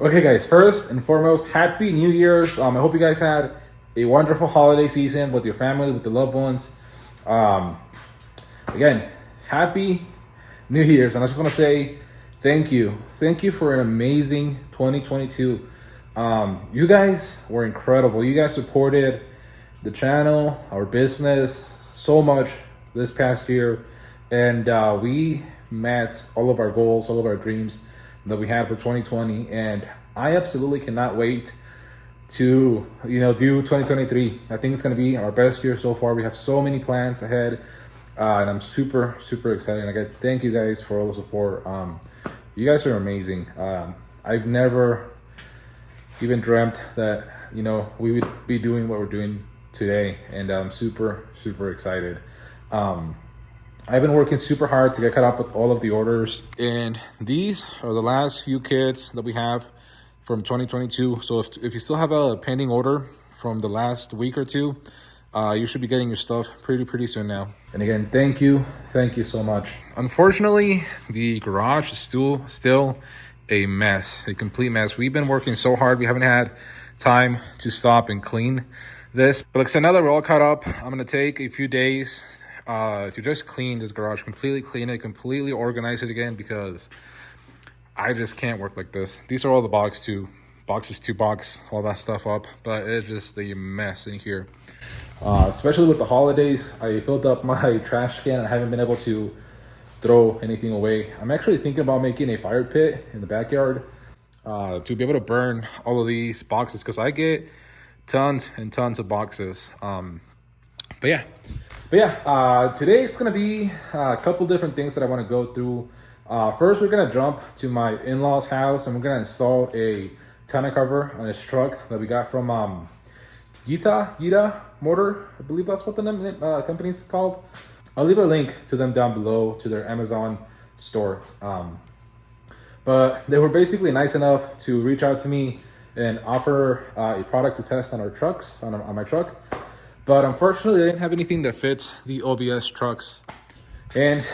Okay, guys, first and foremost, Happy New Year's. I hope you guys had a wonderful holiday season with your family, with the loved ones. Um, Again, Happy New Year's. And I just want to say thank you. Thank you for an amazing 2022. You guys were incredible. You guys supported the channel, our business so much this past year. And we met all of our goals, all of our dreams that we had for 2020. And I absolutely cannot wait to do 2023. I think it's going to be our best year so far. We have so many plans ahead, and I'm super excited. And again, thank you guys for all the support. You guys are amazing. I've never even dreamt that we would be doing what we're doing today, and I'm super excited. I've been working super hard to get caught up with all of the orders, and these are the last few kits that we have from 2022. So if you still have a pending order from the last week or two, you should be getting your stuff pretty soon now. And again, thank you so much. Unfortunately, the garage is still a mess, a complete mess. We've been working so hard, we haven't had time to stop and clean this. But like I said, now that we're all caught up, I'm gonna take a few days to just clean this garage, completely clean it, completely organize it again, because I just can't work like this. These are all the boxes to box all that stuff up, but it's just a mess in here. Especially with the holidays, I filled up my trash can and I haven't been able to throw anything away. I'm actually thinking about making a fire pit in the backyard to be able to burn all of these boxes, because I get tons and tons of boxes. But yeah, today it's gonna be a couple different things that I want to go through. First, we're gonna jump to my in-laws house and we're gonna install a tonneau cover on this truck that we got from Gita Motor. I believe that's what the company's called. I'll leave a link to them down below, to their Amazon store. But they were basically nice enough to reach out to me and offer a product to test on our trucks, on my truck. But unfortunately, they didn't have anything that fits the OBS trucks. And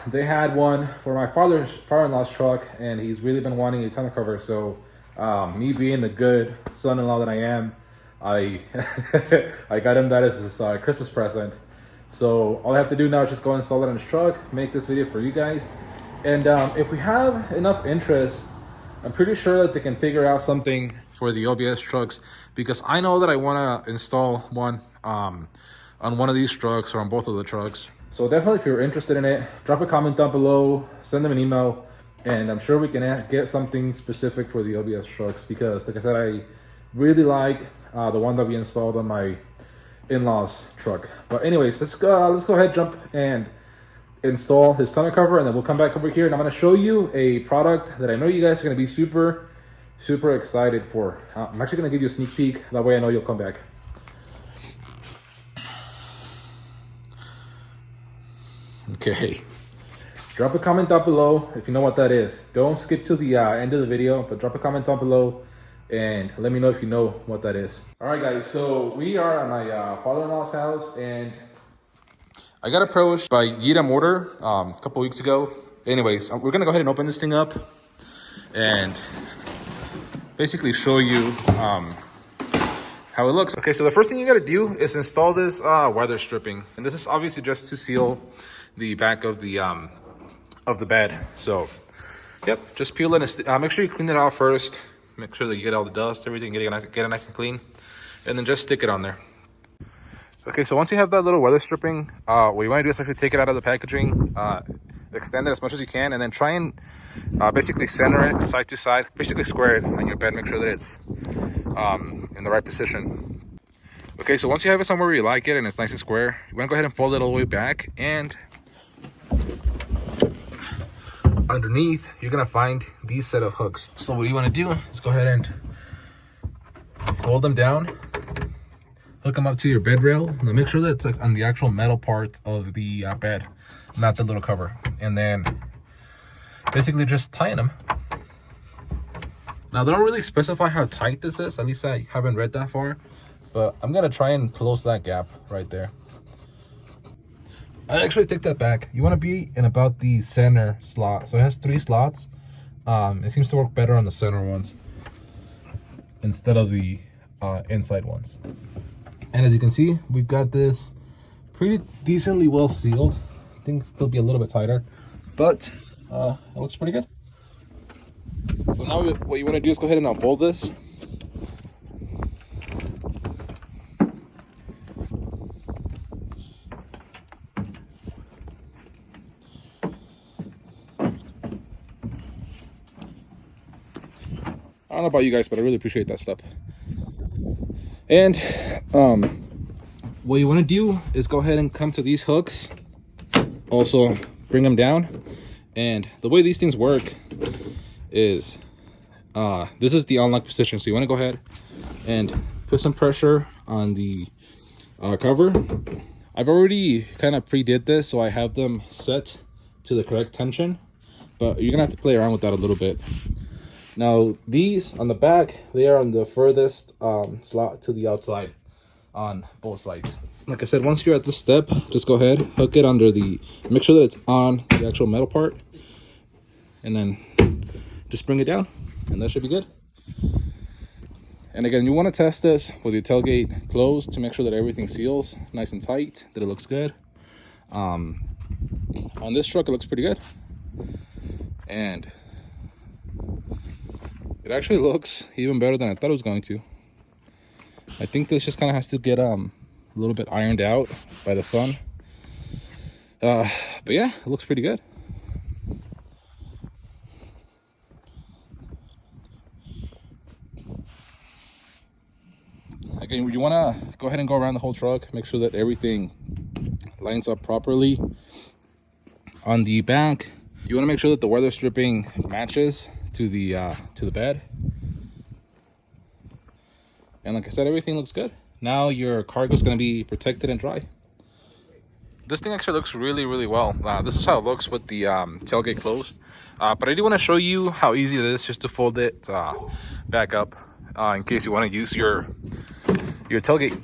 they had one for my father-in-law's truck, and he's really been wanting a tonneau cover. So me being the good son-in-law that I am, I I got him that as his Christmas present. So all I have to do now is just go install it on his truck, make this video for you guys. And if we have enough interest, I'm pretty sure that they can figure out something for the OBS trucks, because I know that I want to install one on one of these trucks or on both of the trucks. So definitely, if you're interested in it, drop a comment down below, send them an email, and I'm sure we can get something specific for the OBS trucks, because like I said, I really like the one that we installed on my in-laws truck. But anyways, let's go ahead, jump and install his tonneau cover, and then we'll come back over here and I'm going to show you a product that I know you guys are going to be super excited for. I'm actually going to give you a sneak peek, that way I know you'll come back. Okay, drop a comment down below if you know what that is. Don't skip to the end of the video, but drop a comment down below and let me know if you know what that is. All right, guys, so we are at my father-in-law's house, and I got approached by Gita Motor a couple weeks ago. Anyways, we're gonna go ahead and open this thing up and basically show you how it looks. Okay, so the first thing you gotta do is install this weather stripping, and this is obviously just to seal the back of the bed. So yep, just peel it and make sure you clean it out first. Make sure that you get all the dust, everything, get it nice and clean, and then just stick it on there. Okay, so once you have that little weather stripping, what you want to do is actually take it out of the packaging, extend it as much as you can, and then try and basically center it side to side, basically square it on your bed, make sure that it's in the right position. Okay, so once you have it somewhere where you like it and it's nice and square, you want to go ahead and fold it all the way back, and underneath you're gonna find these set of hooks. So what you want to do is go ahead and fold them down, hook them up to your bed rail. Now make sure that it's like on the actual metal part of the bed, not the little cover, and then basically just tying them. Now they don't really specify how tight this is, at least I haven't read that far, but I'm gonna try and close that gap right there. I actually take that back. You want to be in about the center slot. So it has 3 slots, It seems to work better on the center ones instead of the inside ones. And as you can see, we've got this pretty decently well sealed. I think it'll be a little bit tighter, but it looks pretty good. So now what you want to do is go ahead and unfold this. I don't know about you guys, but I really appreciate that stuff. And what you want to do is go ahead and come to these hooks. Also bring them down. And the way these things work is this is the unlock position. So you want to go ahead and put some pressure on the cover. I've already kind of pre-did this, so I have them set to the correct tension, but you're gonna have to play around with that a little bit. Now these on the back, they are on the furthest slot to the outside on both sides. Like I said, once you're at this step, just go ahead, hook it under the, make sure that it's on the actual metal part, and then just bring it down, and that should be good. And again, you want to test this with your tailgate closed to make sure that everything seals nice and tight, that it looks good. On this truck, it looks pretty good. And it actually looks even better than I thought it was going to. I think this just kind of has to get a little bit ironed out by the sun. But yeah, it looks pretty good. Again, you want to go ahead and go around the whole truck, make sure that everything lines up properly. On the back, you want to make sure that the weather stripping matches to the bed. And like I said, everything looks good. Now your cargo is going to be protected and dry. This thing actually looks really, really well. This is how it looks with the tailgate closed. But I do want to show you how easy it is just to fold it back up in case you want to use your tailgate.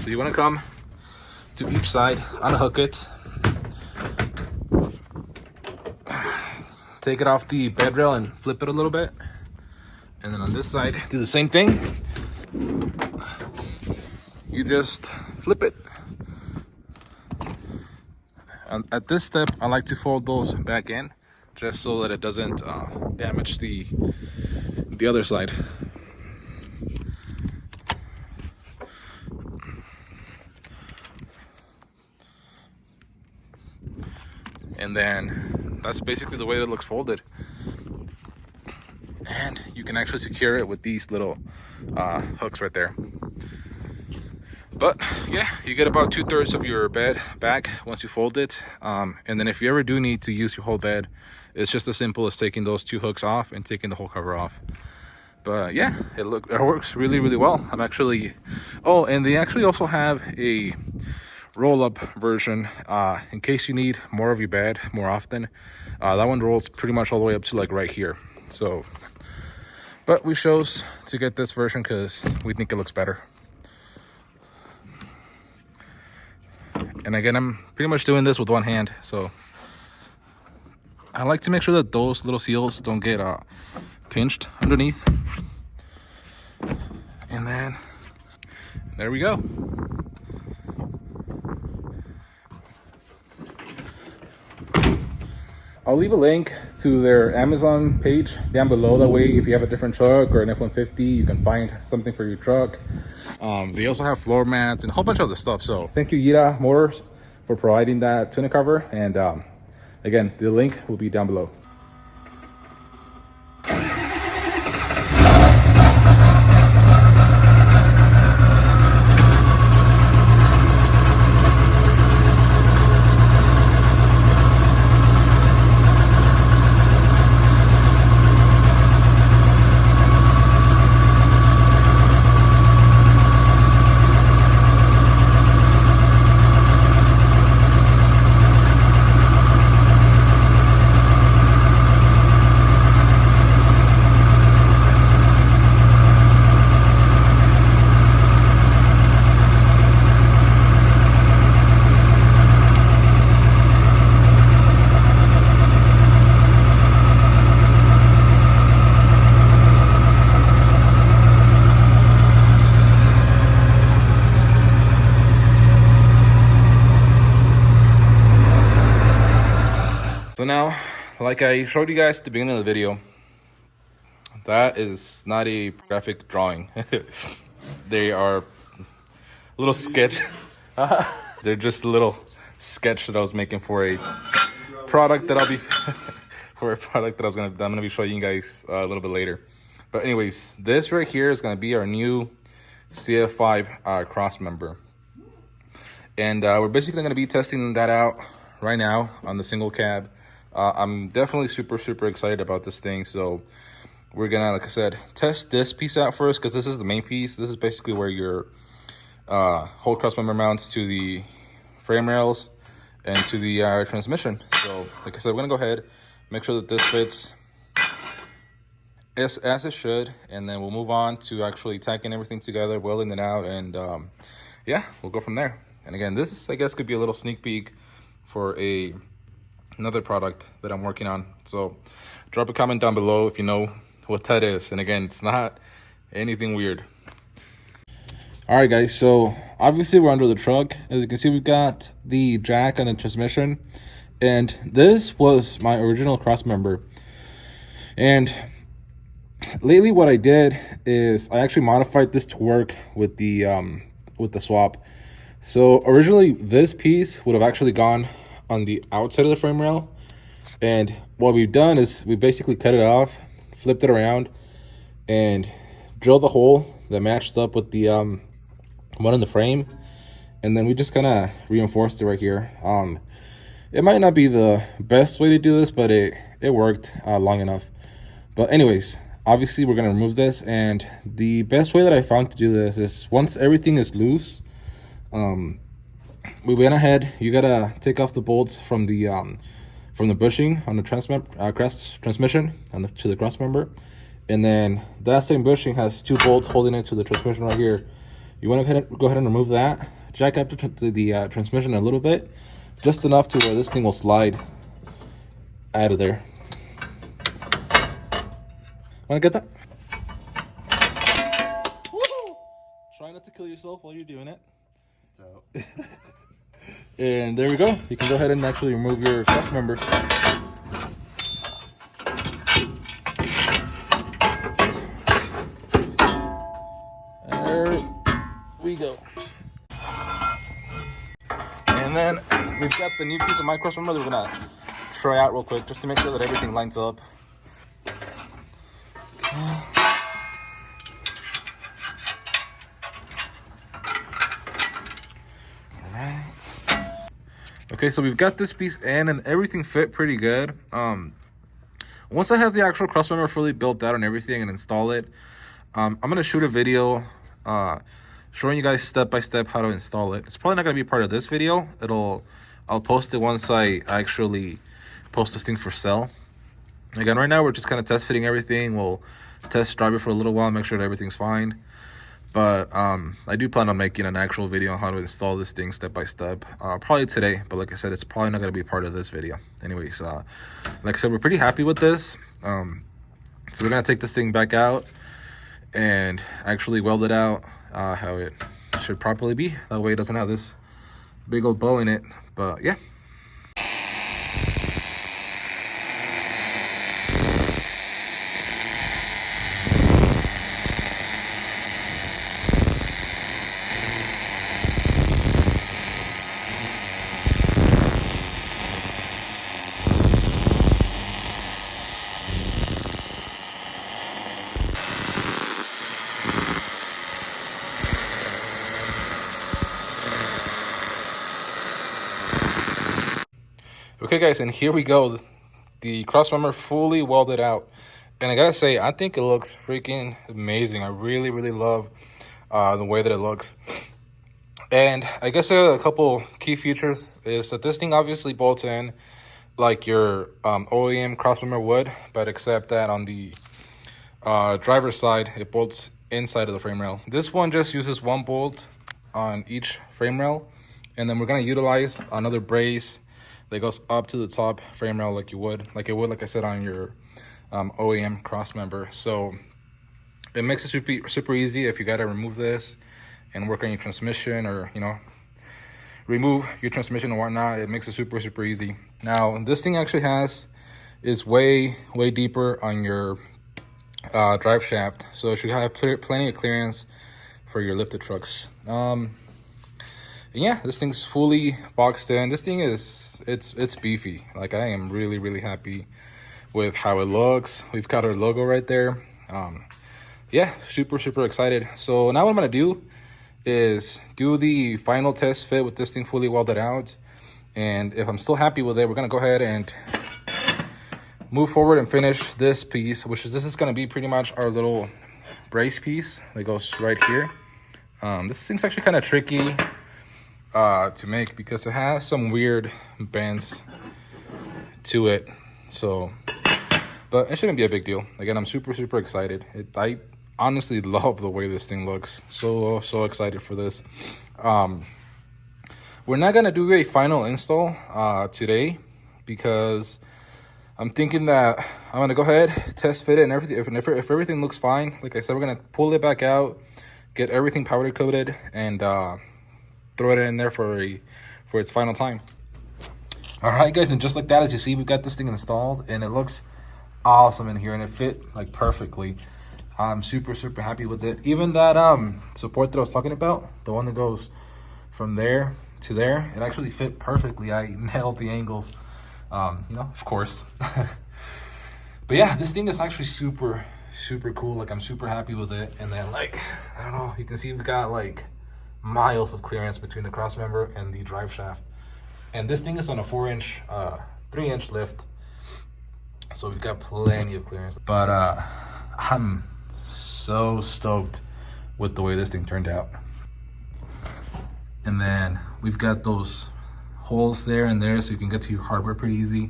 So you want to come to each side, unhook it, take it off the bed rail and flip it a little bit, and then on this side do the same thing. You just flip it. At this step, I like to fold those back in just so that it doesn't damage the other side. And then that's basically the way it looks folded. And you can actually secure it with these little hooks right there. But yeah, you get about 2/3 of your bed back once you fold it. And then if you ever do need to use your whole bed, it's just as simple as taking those 2 hooks off and taking the whole cover off. But yeah, it works really, really well. I'm actually, oh, and they actually also have a roll-up version in case you need more of your bed more often. That one rolls pretty much all the way up to like right here. So, but we chose to get this version because we think it looks better. And again, I'm pretty much doing this with one hand, so I like to make sure that those little seals don't get pinched underneath. And then there we go. I'll leave a link to their Amazon page down below. That way, if you have a different truck or an F-150, you can find something for your truck. They also have floor mats and a whole bunch of other stuff. So thank you, Yida Motors, for providing that tonneau cover. And again, the link will be down below. like I showed you guys at the beginning of the video, that is not a graphic drawing. They are a little sketch. They're just a little sketch that I was making for a product that I'll be for a product that I'm gonna be showing you guys a little bit later. But anyways, this right here is gonna be our new ZF5 Crossmember, and we're basically gonna be testing that out right now on the single cab. I'm definitely super excited about this thing. So we're gonna, like I said, test this piece out first, because this is the main piece. This is basically where your whole crossmember mounts to the frame rails and to the transmission. So like I said, we're gonna go ahead, make sure that this fits as it should, and then we'll move on to actually tacking everything together, welding it out, and yeah, we'll go from there. And again, this I guess could be a little sneak peek for another product that I'm working on. So drop a comment down below if you know what that is. And again, it's not anything weird. All right, guys, so obviously we're under the truck. As you can see, we've got the jack and the transmission, and this was my original crossmember. And lately what I did is I actually modified this to work with the swap. So originally this piece would have actually gone on the outside of the frame rail, and what we've done is we basically cut it off, flipped it around, and drilled the hole that matched up with the one in the frame, and then we just kind of reinforced it right here. It might not be the best way to do this, but it worked long enough. But anyways, obviously we're gonna remove this, and the best way that I found to do this is once everything is loose, we went ahead, you gotta take off the bolts from the bushing on the transmission to the crossmember, and then that same bushing has two bolts holding it to the transmission right here. You want to go ahead and remove that, jack up the transmission a little bit, just enough to where this thing will slide out of there. Want to get that? Woo! Try not to kill yourself while you're doing it. So. And there we go. You can go ahead and actually remove your crossmember. There we go. And then we've got the new piece of my crossmember that we're gonna try out real quick, just to make sure that everything lines up. Okay, so we've got this piece in, and everything fit pretty good. Once I have the actual crossmember fully built out and everything and install it, I'm gonna shoot a video showing you guys step by step how to install it. It's probably not gonna be part of this video. I'll post it once I actually post this thing for sale. Again, right now we're just kind of test fitting everything. We'll test drive it for a little while, make sure that everything's fine. But I do plan on making an actual video on how to install this thing step by step, probably today. But like I said, it's probably not going to be part of this video. Anyways, like I said, we're pretty happy with this. So we're going to take this thing back out and actually weld it out how it should properly be. That way it doesn't have this big old bow in it. But yeah. Okay, guys, and here we go. The crossmember fully welded out, and I gotta say, I think it looks freaking amazing. I really love the way that it looks. And I guess there are a couple key features is that this thing obviously bolts in like your OEM crossmember would, but except that on the driver's side, it bolts inside of the frame rail. This one just uses one bolt on each frame rail, and then we're gonna utilize another brace that goes up to the top frame rail like it would, like I said, on your OEM crossmember. So it makes it super easy if you got to remove this and work on your transmission, or remove your transmission and whatnot. It makes it super easy. Now this thing actually has is way deeper on your drive shaft, so it should have plenty of clearance for your lifted trucks. Yeah, this thing's fully boxed in. This thing is it's beefy. Like, I am really happy with how it looks. We've got our logo right there. Yeah, super excited. So now what I'm gonna do is do the final test fit with this thing fully welded out, and if I'm still happy with it, we're gonna go ahead and move forward and finish this piece, which is, this is going to be pretty much our little brace piece that goes right here. This thing's actually kind of tricky to make because it has some weird bends to it. So, but it shouldn't be a big deal. Again, I'm super excited. I honestly love the way this thing looks. So excited for this. We're not going to do a final install today because I'm thinking that I'm gonna go ahead, test fit it, and everything. If everything looks fine, like I said, we're gonna pull it back out, get everything powder coated, and throw it in there for its final time. All right, guys, and just like that, as you see, we've got this thing installed, and it looks awesome in here, and it fit like perfectly. I'm super happy with it. Even that support that I was talking about, the one that goes from there to there, it actually fit perfectly. I nailed the angles. You know, of course. But yeah, this thing is actually super cool. Like, I'm super happy with it. And then, like, I don't know, you can see we've got like miles of clearance between the crossmember and the drive shaft. And this thing is on a 3-inch lift, so we've got plenty of clearance. But I'm so stoked with the way this thing turned out. And then we've got those holes there and there, so you can get to your hardware pretty easy.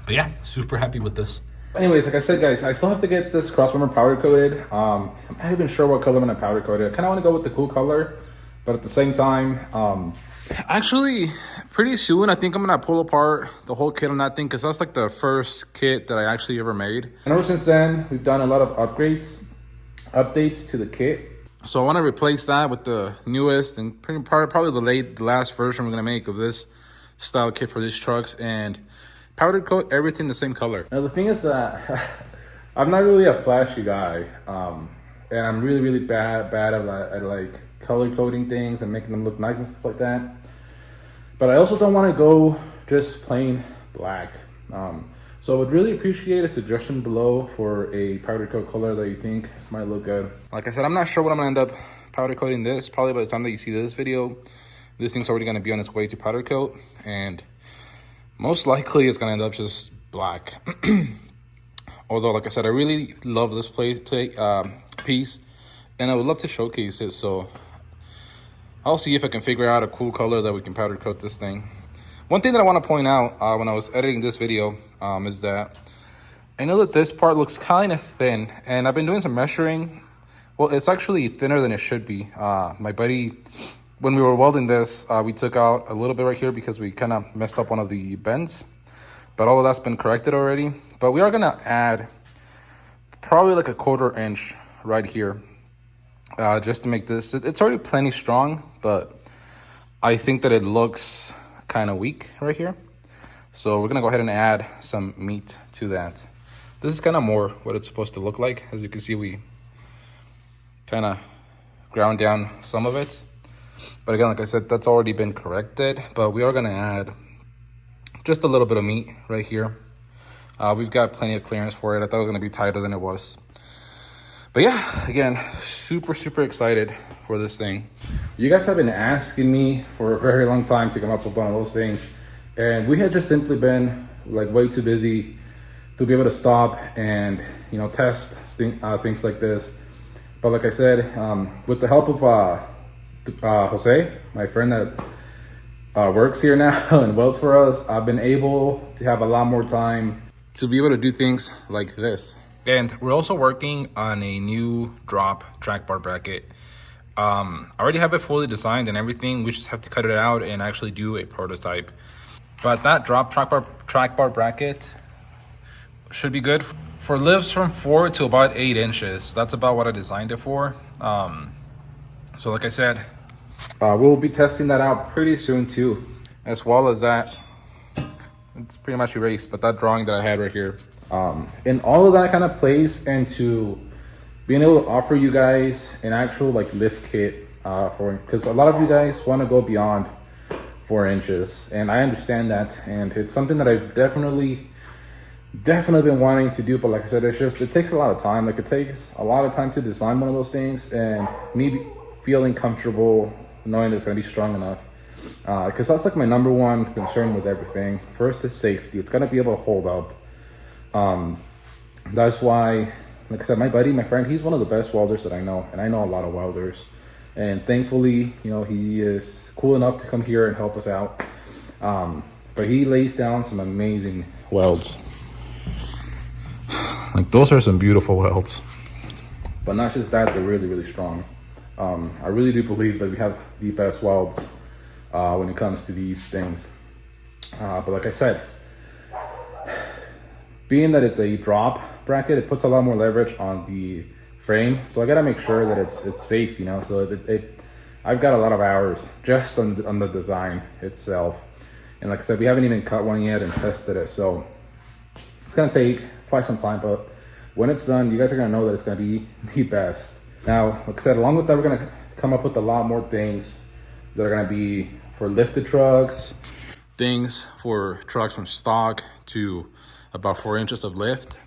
But yeah, super happy with this. Anyways, like I said, guys, I still have to get this crossmember powder coated. I'm not even sure what color I'm gonna powder coat it. I kind of want to go with the cool color, but at the same time, actually, pretty soon I think I'm gonna pull apart the whole kit on that thing, because that's like the first kit that I actually ever made. And ever since then, we've done a lot of updates to the kit. So I want to replace that with the newest and probably the last version we're going to make of this style kit for these trucks, and powder coat everything the same color. Now the thing is that I'm not really a flashy guy, and I'm really bad at like color coding things and making them look nice and stuff like that. But I also don't want to go just plain black. So I would really appreciate a suggestion below for a powder coat color that you think might look good. Like I said, I'm not sure what I'm gonna end up powder coating this. Probably by the time that you see this video, this thing's already gonna be on its way to powder coat, and most likely it's gonna end up just black. Although, like I said, I really love this piece, and I would love to showcase it. So I'll see if I can figure out a cool color that we can powder coat this thing. One thing that I want to point out when I was editing this video is that I know that this part looks kind of thin, and I've been doing some measuring. Well, it's actually thinner than it should be. My buddy, when we were welding this, we took out a little bit right here because we kind of messed up one of the bends, but all of that's been corrected already. But we are going to add probably like a 1/4 inch right here, just to make this, it's already plenty strong, but I think that it looks kind of weak right here. So we're gonna go ahead and add some meat to that. This is kind of more what it's supposed to look like. As you can see, we kind of ground down some of it, but again, like I said, that's already been corrected. But we are gonna add just a little bit of meat right here. We've got plenty of clearance for it. I thought it was gonna be tighter than it was. But yeah, again, super excited for this thing. You guys have been asking me for a very long time to come up with one of those things, and we had just simply been like way too busy to be able to stop and, you know, test things like this. But like I said, with the help of Jose, my friend that works here now and welds for us, I've been able to have a lot more time to be able to do things like this. And we're also working on a new drop track bar bracket. I already have it fully designed and everything. We just have to cut it out and actually do a prototype. But that drop track bar bracket should be good for lifts from 4 to about 8 inches. That's about what I designed it for. So like I said, we'll be testing that out pretty soon too, as well as that it's pretty much erased, but that drawing that I had right here. And all of that kind of plays into being able to offer you guys an actual like lift kit because a lot of you guys want to go beyond 4 inches, and I understand that, and it's something that I've definitely been wanting to do. But like I said, it takes a lot of time. Like, it takes a lot of time to design one of those things, and me feeling comfortable knowing that it's going to be strong enough, because that's like my number one concern with everything. First is safety. It's going to be able to hold up. That's why, like I said, my friend, he's one of the best welders that I know, and I know a lot of welders, and thankfully, you know, he is cool enough to come here and help us out. But he lays down some amazing welds. Like, those are some beautiful welds. But not just that, they're really, really strong. I really do believe that we have the best welds when it comes to these things. But like I said, being that it's a drop bracket, it puts a lot more leverage on the frame. So I gotta make sure that it's safe, you know. So I've got a lot of hours just on the design itself. And like I said, we haven't even cut one yet and tested it. So it's gonna take quite some time, but when it's done, you guys are gonna know that it's gonna be the best. Now, like I said, along with that, we're gonna come up with a lot more things that are gonna be for lifted trucks, things for trucks from stock to about 4 inches of lift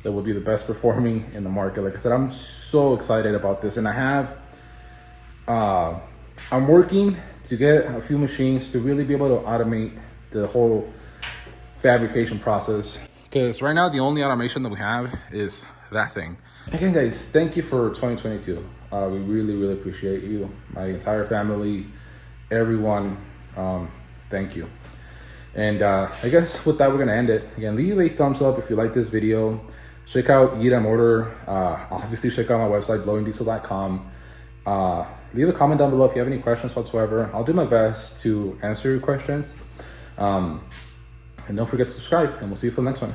that will be the best performing in the market. Like I said, I'm so excited about this, and I'm working to get a few machines to really be able to automate the whole fabrication process. Because right now, the only automation that we have is that thing. Again, guys, thank you for 2022. We really, really appreciate you. My entire family, everyone, thank you. And I guess with that, we're gonna end it. Again, leave a thumbs up if you like this video. Check out EDM Order. Obviously, check out my website, blowingdiesel.com. Leave a comment down below if you have any questions whatsoever. I'll do my best to answer your questions. And don't forget to subscribe, and we'll see you for the next one.